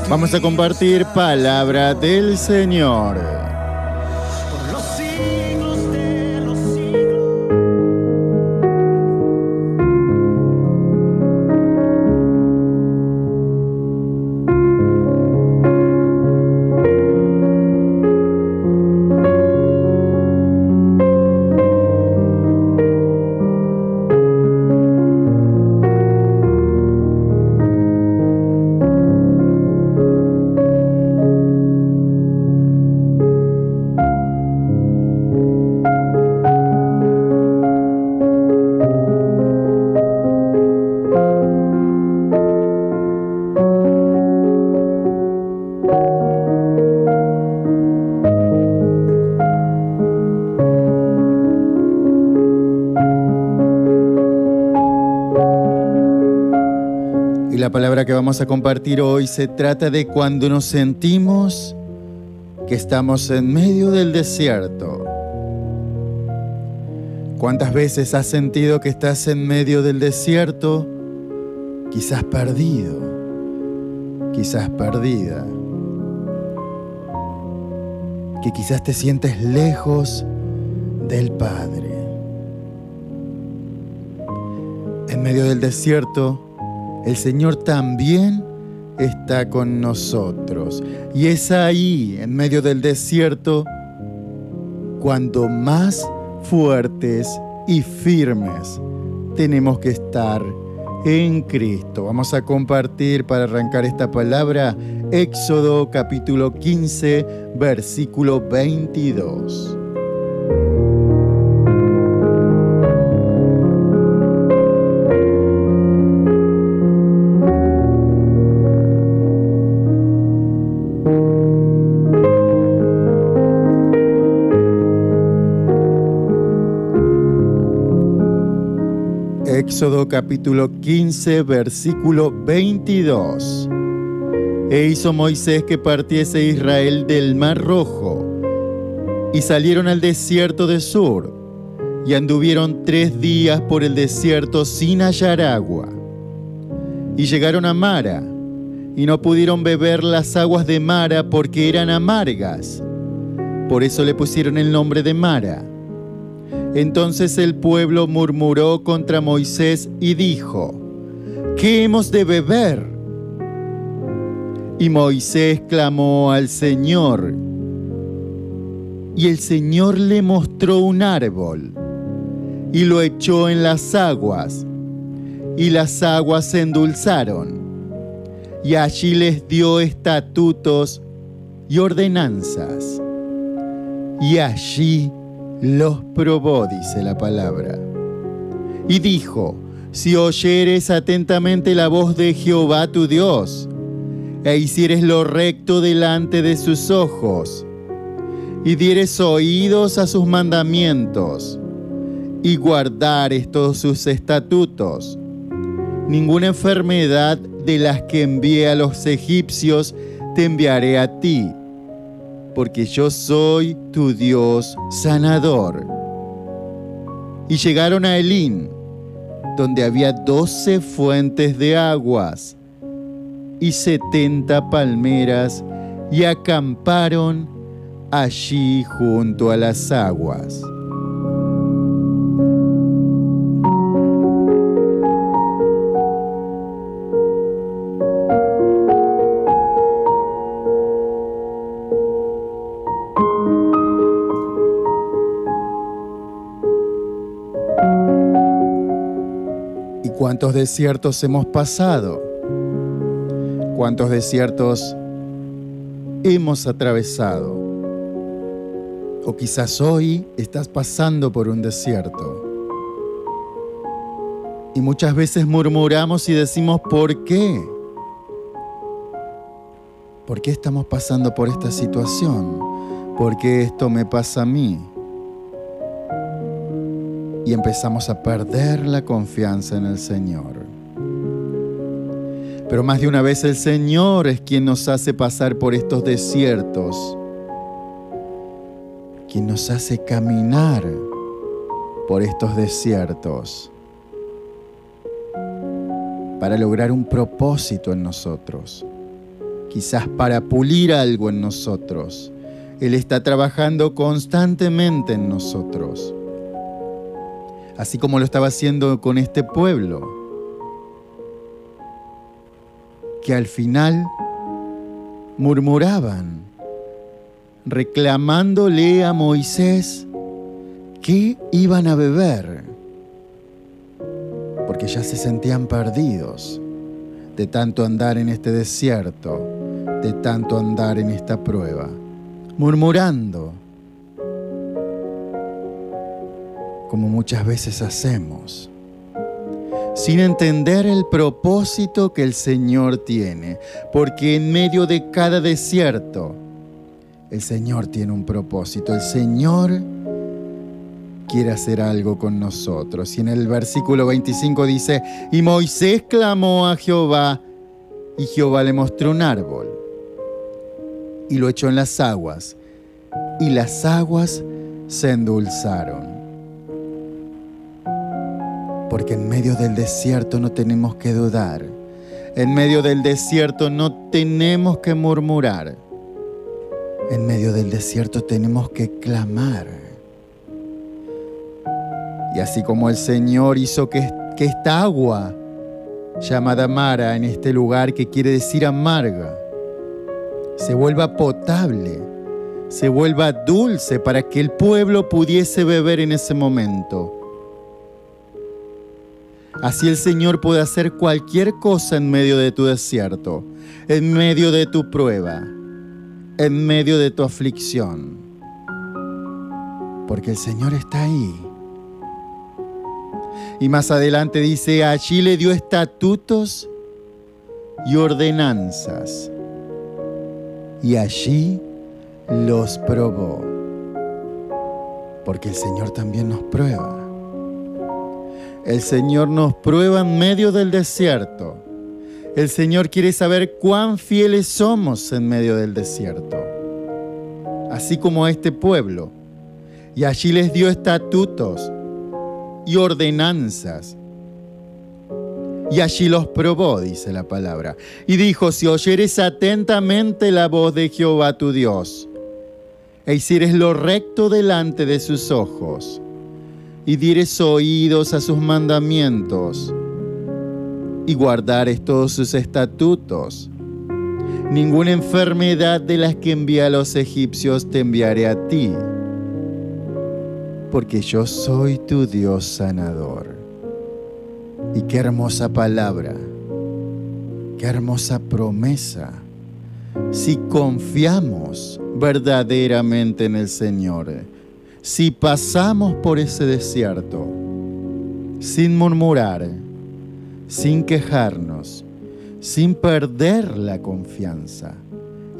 Vamos a compartir palabra del Señor. Por los siglos de los siglos. La palabra que vamos a compartir hoy se trata de cuando nos sentimos que estamos en medio del desierto. ¿Cuántas veces has sentido que estás en medio del desierto? Quizás perdido, quizás perdida. Que quizás te sientes lejos del Padre. En medio del desierto, el Señor también está con nosotros. Y es ahí, en medio del desierto, cuando más fuertes y firmes tenemos que estar en Cristo. Vamos a compartir para arrancar esta palabra Éxodo capítulo 15, versículo 22. Éxodo capítulo 15, versículo 22. E hizo Moisés que partiese Israel del Mar Rojo, y salieron al desierto de Sur, y anduvieron 3 días por el desierto sin hallar agua. Y llegaron a Mara, y no pudieron beber las aguas de Mara porque eran amargas. Por eso le pusieron el nombre de Mara. Entonces el pueblo murmuró contra Moisés y dijo: ¿qué hemos de beber? Y Moisés clamó al Señor, y el Señor le mostró un árbol, y lo echó en las aguas, y las aguas se endulzaron, y allí les dio estatutos y ordenanzas, y allí los probó, dice la palabra. Y dijo: si oyeres atentamente la voz de Jehová tu Dios, e hicieres lo recto delante de sus ojos, y dieres oídos a sus mandamientos, y guardares todos sus estatutos, ninguna enfermedad de las que envié a los egipcios te enviaré a ti, porque yo soy tu Dios sanador. Y llegaron a Elín, donde había 12 fuentes de aguas y 70 palmeras, y acamparon allí junto a las aguas. ¿Cuántos desiertos hemos pasado? ¿Cuántos desiertos hemos atravesado? O quizás hoy estás pasando por un desierto. Y muchas veces murmuramos y decimos: ¿por qué? ¿Por qué estamos pasando por esta situación? ¿Por qué esto me pasa a mí? Y empezamos a perder la confianza en el Señor. Pero más de una vez el Señor es quien nos hace pasar por estos desiertos, quien nos hace caminar por estos desiertos para lograr un propósito en nosotros. quizás para pulir algo en nosotros. Él está trabajando constantemente en nosotros, así como lo estaba haciendo con este pueblo, que al final murmuraban, reclamándole a Moisés qué iban a beber, porque ya se sentían perdidos de tanto andar en este desierto, de tanto andar en esta prueba, murmurando, como muchas veces hacemos, sin entender el propósito que el Señor tiene, porque en medio de cada desierto, el Señor tiene un propósito. El Señor quiere hacer algo con nosotros. Y en el versículo 25 dice, y Moisés clamó a Jehová, y Jehová le mostró un árbol, y lo echó en las aguas, y las aguas se endulzaron. Porque en medio del desierto no tenemos que dudar. En medio del desierto no tenemos que murmurar. En medio del desierto tenemos que clamar. Y así como el Señor hizo que esta agua, llamada Mara en este lugar, que quiere decir amarga, se vuelva potable, se vuelva dulce para que el pueblo pudiese beber en ese momento. Así el Señor puede hacer cualquier cosa en medio de tu desierto, en medio de tu prueba, en medio de tu aflicción. Porque el Señor está ahí. Y más adelante dice, allí le dio estatutos y ordenanzas, y allí los probó. Porque el Señor también nos prueba. El Señor nos prueba en medio del desierto. El Señor quiere saber cuán fieles somos en medio del desierto. Así como a este pueblo. Y allí les dio estatutos y ordenanzas. Y allí los probó, dice la palabra. Y dijo, si oyeres atentamente la voz de Jehová tu Dios, e hicieres lo recto delante de sus ojos, y dieres oídos a sus mandamientos, y guardares todos sus estatutos, ninguna enfermedad de las que envié a los egipcios te enviaré a ti, porque yo soy tu Dios sanador. Y qué hermosa palabra, qué hermosa promesa, si confiamos verdaderamente en el Señor. Si pasamos por ese desierto, sin murmurar, sin quejarnos, sin perder la confianza,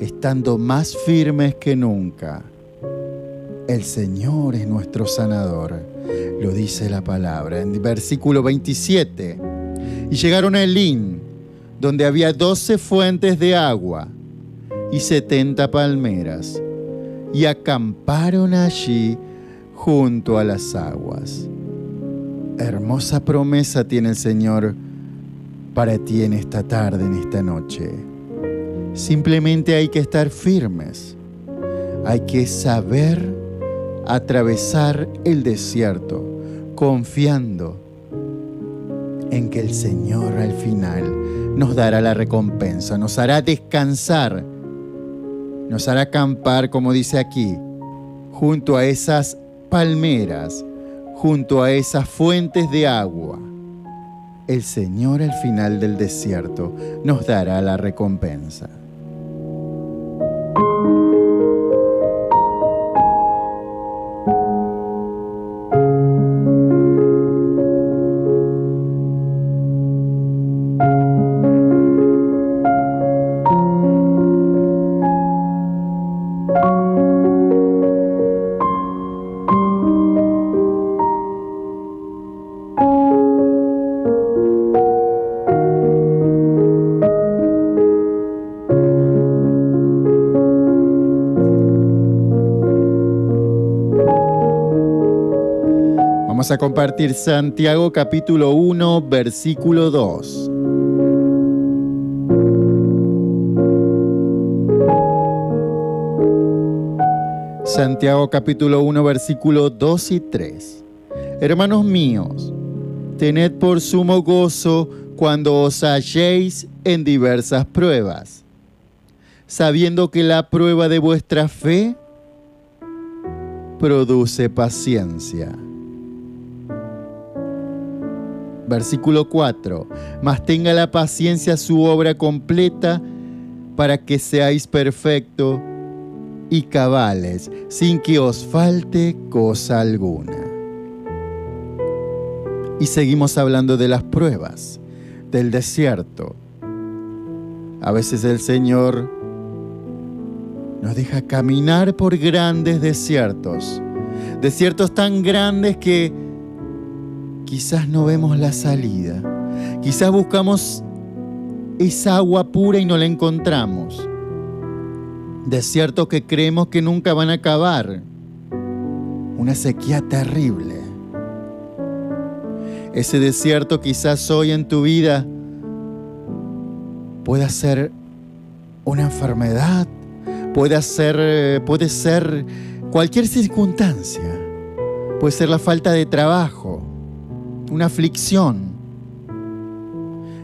estando más firmes que nunca, el Señor es nuestro sanador, lo dice la palabra. En versículo 27, y llegaron a Elín, donde había 12 fuentes de agua y 70 palmeras, y acamparon allí junto a las aguas. Hermosa promesa tiene el Señor para ti en esta tarde, en esta noche. Simplemente hay que estar firmes. Hay que saber atravesar el desierto, confiando en que el Señor al final nos dará la recompensa, nos hará descansar, nos hará acampar, como dice aquí, junto a esas palmeras, junto a esas fuentes de agua. El Señor al final del desierto nos dará la recompensa. Vamos a compartir Santiago capítulo 1, versículo 2. Santiago capítulo 1, versículos 2 y 3. Hermanos míos, tened por sumo gozo cuando os halléis en diversas pruebas, sabiendo que la prueba de vuestra fe produce paciencia. Versículo 4. Mas tenga la paciencia su obra completa, para que seáis perfectos y cabales, sin que os falte cosa alguna. Y seguimos hablando de las pruebas, del desierto. A veces el Señor nos deja caminar por grandes desiertos, desiertos tan grandes que quizás no vemos la salida, quizás buscamos esa agua pura y no la encontramos, desiertos que creemos que nunca van a acabar, una sequía terrible. Ese desierto quizás hoy en tu vida pueda ser una enfermedad, puede ser cualquier circunstancia, puede ser la falta de trabajo, una aflicción.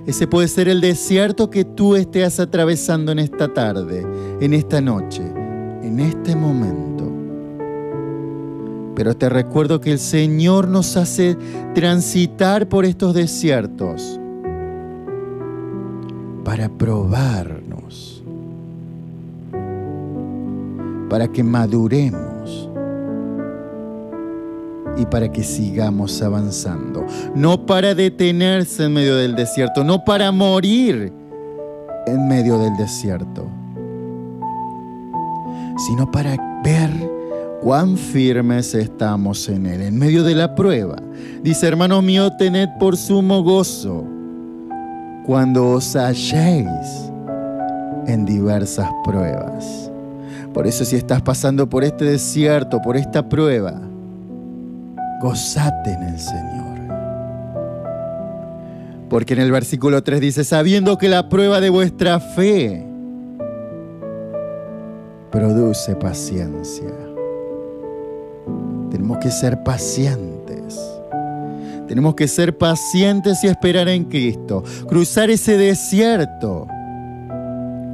Ese puede ser el desierto que tú estés atravesando en esta tarde, en esta noche, en este momento. Pero te recuerdo que el Señor nos hace transitar por estos desiertos para probarnos, para que maduremos y para que sigamos avanzando. No para detenerse en medio del desierto, no para morir en medio del desierto, sino para ver cuán firmes estamos en Él, en medio de la prueba. Dice, hermanos míos, tened por sumo gozo cuando os halléis en diversas pruebas. Por eso, si estás pasando por este desierto, por esta prueba, gozate en el Señor. Porque en el versículo 3 dice, sabiendo que la prueba de vuestra fe produce paciencia. Tenemos que ser pacientes. Tenemos que ser pacientes y esperar en Cristo. Cruzar ese desierto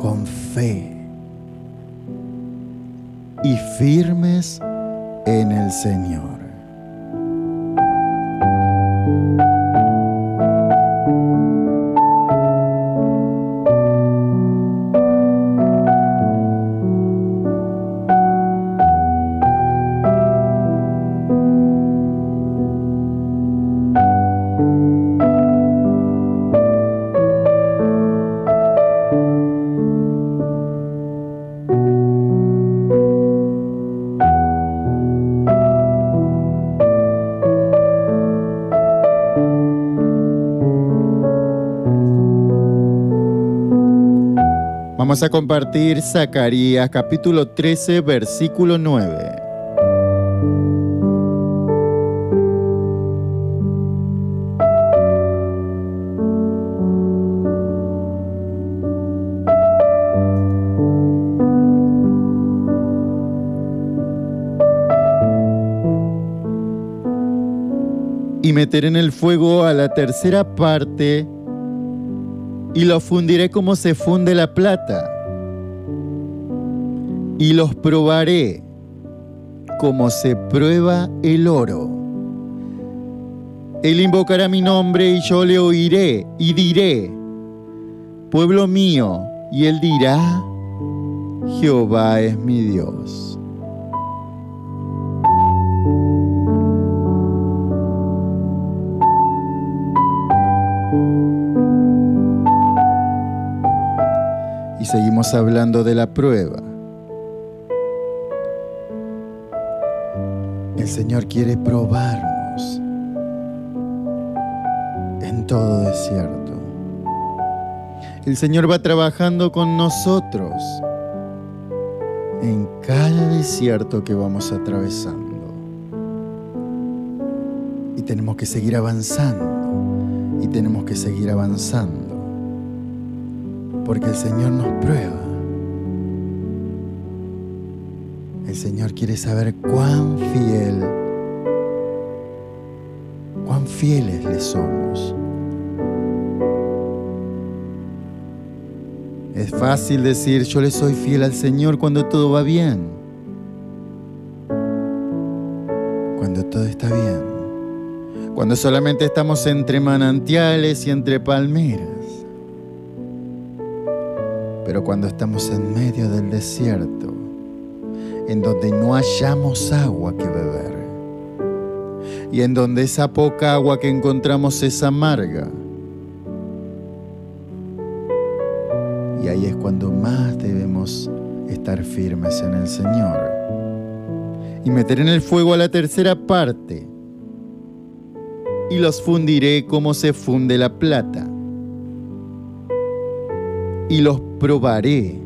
con fe y firmes en el Señor. Vamos a compartir Zacarías capítulo 13, versículo 9. Y meteré en el fuego a la tercera parte y los fundiré como se funde la plata, y los probaré como se prueba el oro. Él invocará mi nombre y yo le oiré y diré, pueblo mío, y él dirá, Jehová es mi Dios. Y seguimos hablando de la prueba. El Señor quiere probarnos en todo desierto. El Señor va trabajando con nosotros en cada desierto que vamos atravesando. Y tenemos que seguir avanzando. Y tenemos que seguir avanzando. Porque el Señor nos prueba El Señor quiere saber cuán fieles le somos. Es fácil decir, yo le soy fiel al Señor cuando todo va bien, cuando todo está bien, cuando solamente estamos entre manantiales y entre palmeras. Pero cuando estamos en medio del desierto, en donde no hallamos agua que beber, y en donde esa poca agua que encontramos es amarga, y ahí es cuando más debemos estar firmes en el Señor y meter en el fuego a la tercera parte, y los fundiré como se funde la plata, y los probaré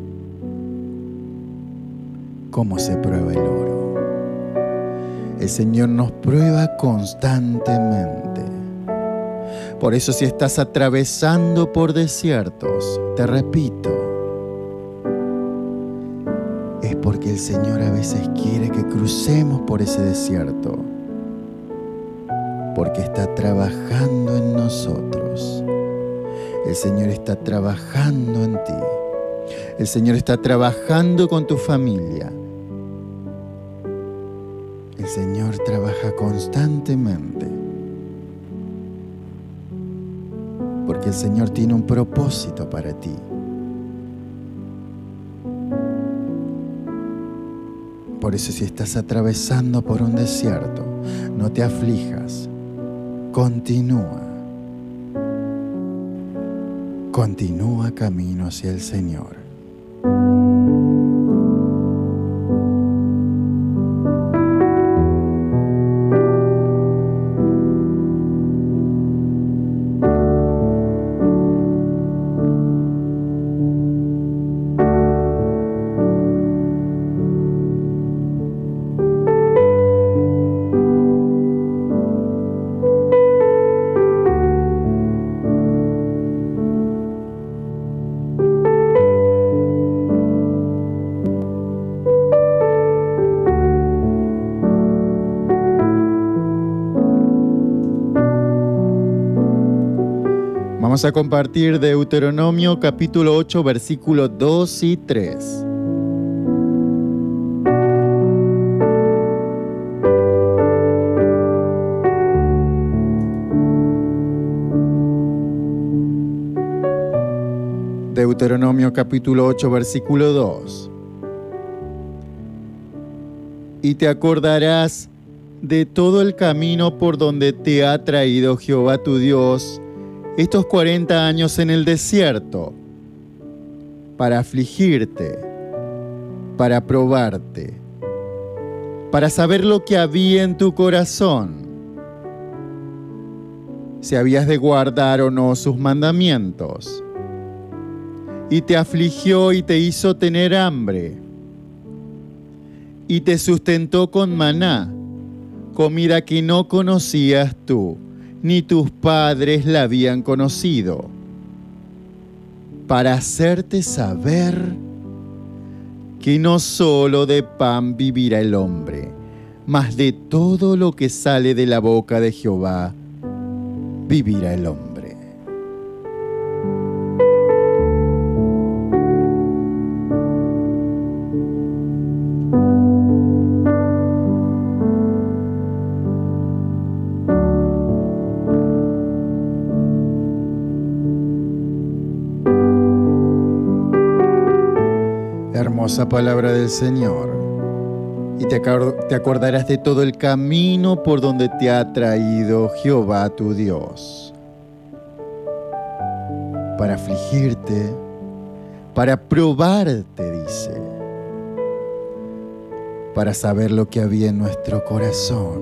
como se prueba el oro. El Señor nos prueba constantemente. Por eso, si estás atravesando por desiertos, te repito, es porque el Señor a veces quiere que crucemos por ese desierto, porque está trabajando en nosotros. El Señor está trabajando en ti. El Señor está trabajando con tu familia. El Señor trabaja constantemente, porque el Señor tiene un propósito para ti. Por eso, si estás atravesando por un desierto, no te aflijas. Continúa. Continúa camino hacia el Señor. Vamos a compartir Deuteronomio capítulo 8, versículos 2 y 3. Deuteronomio capítulo 8, versículo 2. Y te acordarás de todo el camino por donde te ha traído Jehová tu Dios estos 40 años en el desierto, para afligirte, para probarte, para saber lo que había en tu corazón, si habías de guardar o no sus mandamientos. Y te afligió y te hizo tener hambre, y te sustentó con maná, comida que no conocías tú, ni tus padres la habían conocido, para hacerte saber que no solo de pan vivirá el hombre, mas de todo lo que sale de la boca de Jehová vivirá el hombre. Hermosa palabra del Señor. Y te acordarás de todo el camino por donde te ha traído Jehová tu Dios, para afligirte, para probarte, dice, para saber lo que había en nuestro corazón,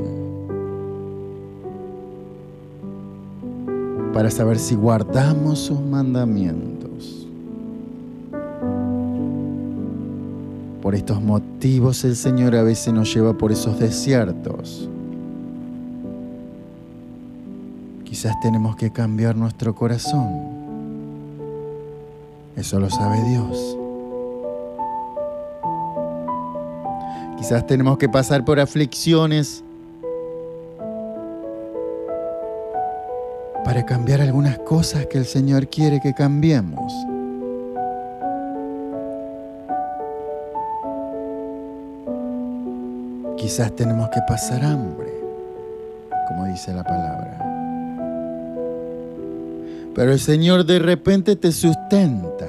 para saber si guardamos sus mandamientos. Por estos motivos el Señor a veces nos lleva por esos desiertos. Quizás tenemos que cambiar nuestro corazón. Eso lo sabe Dios. Quizás tenemos que pasar por aflicciones para cambiar algunas cosas que el Señor quiere que cambiemos. Quizás tenemos que pasar hambre, como dice la palabra. Pero el Señor de repente te sustenta.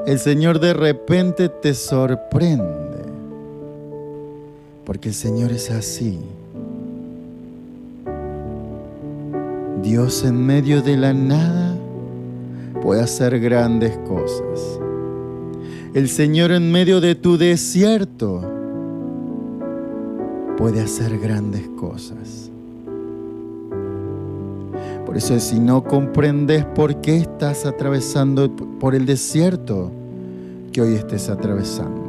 El Señor de repente te sorprende. Porque el Señor es así. Dios en medio de la nada puede hacer grandes cosas. El Señor en medio de tu desierto puede hacer grandes cosas. Por eso, si no comprendes por qué estás atravesando por el desierto que hoy estés atravesando,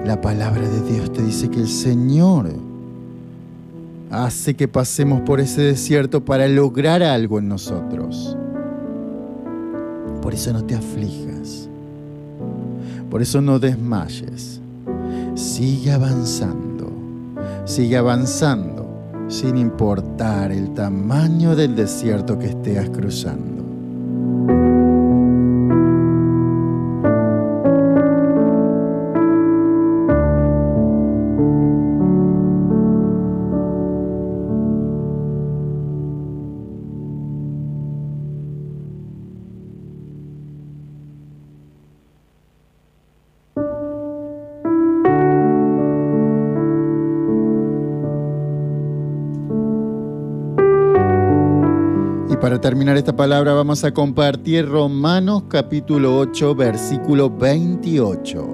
la palabra de Dios te dice que el Señor hace que pasemos por ese desierto para lograr algo en nosotros. Por eso no te aflijas. Por eso no desmayes. Sigue avanzando sin importar el tamaño del desierto que estés cruzando. Para terminar esta palabra vamos a compartir Romanos capítulo 8, versículo 28.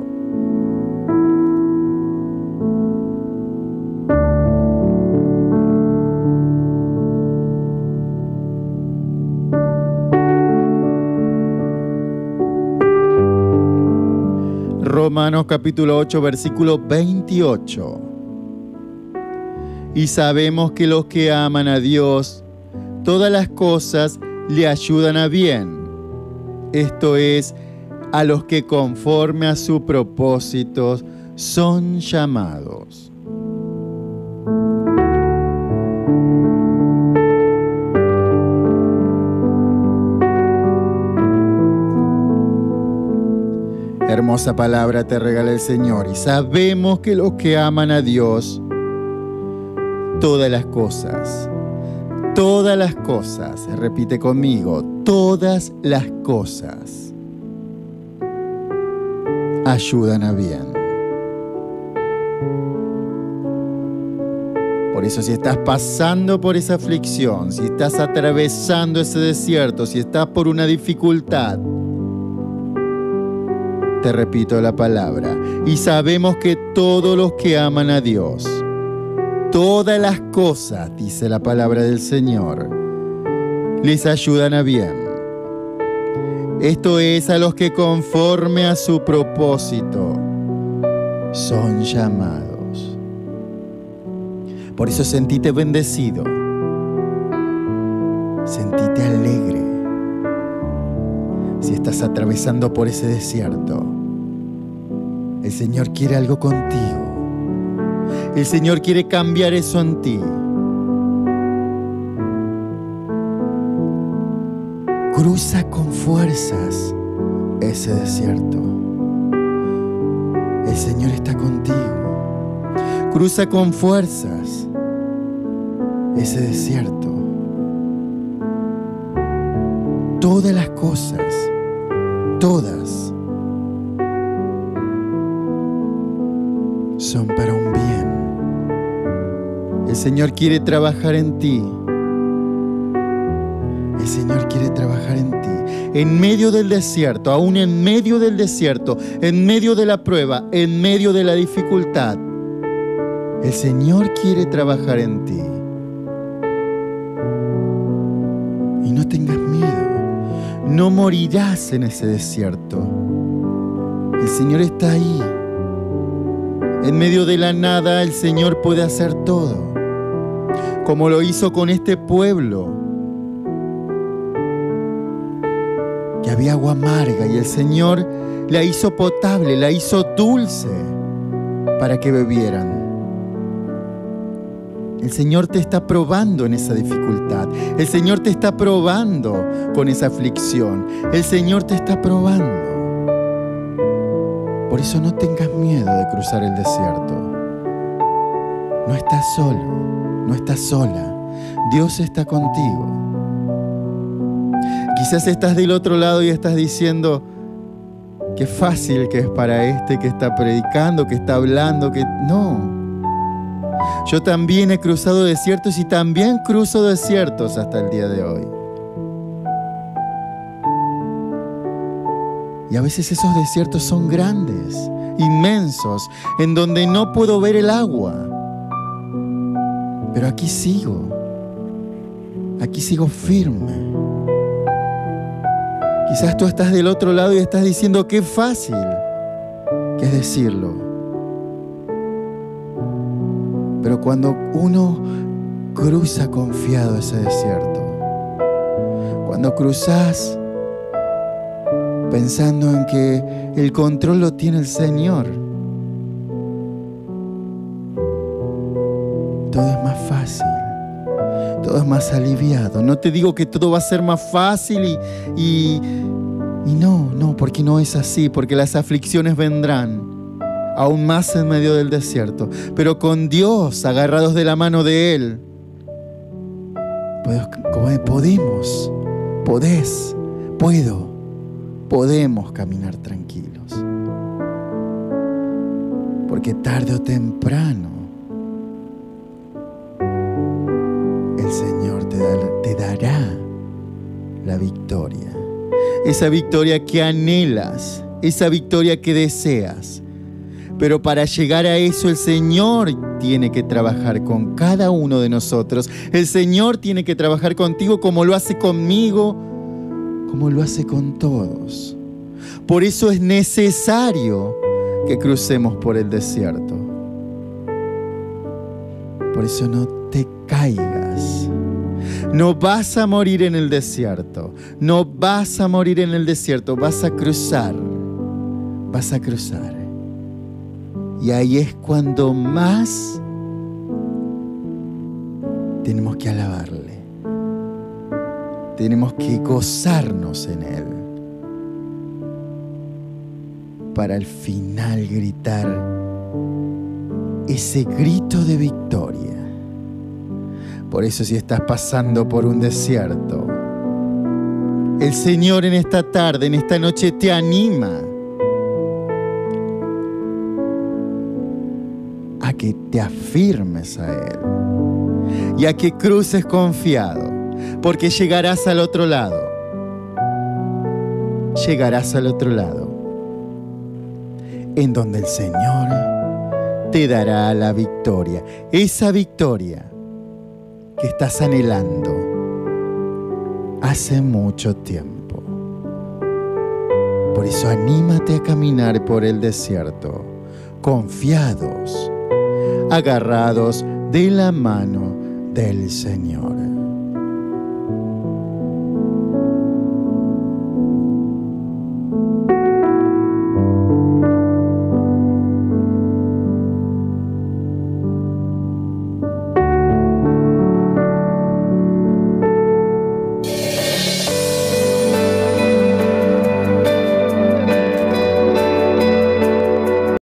Romanos capítulo 8, versículo 28. Y sabemos que los que aman a Dios, todas las cosas le ayudan a bien. Esto es, a los que conforme a su propósito son llamados. Hermosa palabra te regala el Señor. Y sabemos que los que aman a Dios, todas las cosas, repite conmigo, todas las cosas ayudan a bien. Por eso, si estás pasando por esa aflicción, si estás atravesando ese desierto, si estás por una dificultad, te repito la palabra, y sabemos que todos los que aman a Dios, todas las cosas, dice la palabra del Señor, les ayudan a bien. Esto es, a los que conforme a su propósito son llamados. Por eso sentite bendecido, sentite alegre. Si estás atravesando por ese desierto, el Señor quiere algo contigo. El Señor quiere cambiar eso en ti. Cruza con fuerzas ese desierto. El Señor está contigo. Cruza con fuerzas ese desierto. Todas las cosas, todas, son para un bien. El Señor quiere trabajar en ti. El Señor quiere trabajar en ti. En medio del desierto, aún en medio del desierto, en medio de la prueba, en medio de la dificultad, el Señor quiere trabajar en ti. Y no tengas miedo. No morirás en ese desierto. El Señor está ahí. En medio de la nada, el Señor puede hacer todo. Como lo hizo con este pueblo, que había agua amarga y el Señor la hizo potable, la hizo dulce para que bebieran. El Señor te está probando en esa dificultad. El Señor te está probando con esa aflicción. El Señor te está probando. Por eso no tengas miedo de cruzar el desierto. No estás solo, no estás sola. Dios está contigo. Quizás estás del otro lado y estás diciendo, qué fácil que es para este que está predicando, que está hablando, que no. Yo también he cruzado desiertos y también cruzo desiertos hasta el día de hoy. Y a veces esos desiertos son grandes, inmensos, en donde no puedo ver el agua. Pero aquí sigo firme. Quizás tú estás del otro lado y estás diciendo qué fácil que es decirlo. Pero cuando uno cruza confiado ese desierto, cuando cruzas pensando en que el control lo tiene el Señor, todo es más fácil, todo es más aliviado. No te digo que todo va a ser más fácil y no, porque no es así, porque las aflicciones vendrán aún más en medio del desierto. Pero con Dios, agarrados de la mano de Él, podemos caminar tranquilos. Porque tarde o temprano, el Señor te dará la victoria. Esa victoria que anhelas, esa victoria que deseas. Pero para llegar a eso, el Señor tiene que trabajar con cada uno de nosotros. El Señor tiene que trabajar contigo como lo hace conmigo, como lo hace con todos. Por eso es necesario que crucemos por el desierto. Por eso no te caigas. No vas a morir en el desierto. No vas a morir en el desierto. Vas a cruzar. Vas a cruzar. Y ahí es cuando más tenemos que alabarle. Tenemos que gozarnos en Él. Para al final gritar ese grito de victoria. Por eso si estás pasando por un desierto, el Señor en esta tarde, en esta noche te anima a que te afirmes a Él y a que cruces confiado, porque llegarás al otro lado. Llegarás al otro lado, en donde el Señor te dará la victoria, esa victoria que estás anhelando hace mucho tiempo. Por eso anímate a caminar por el desierto, confiados, agarrados de la mano del Señor.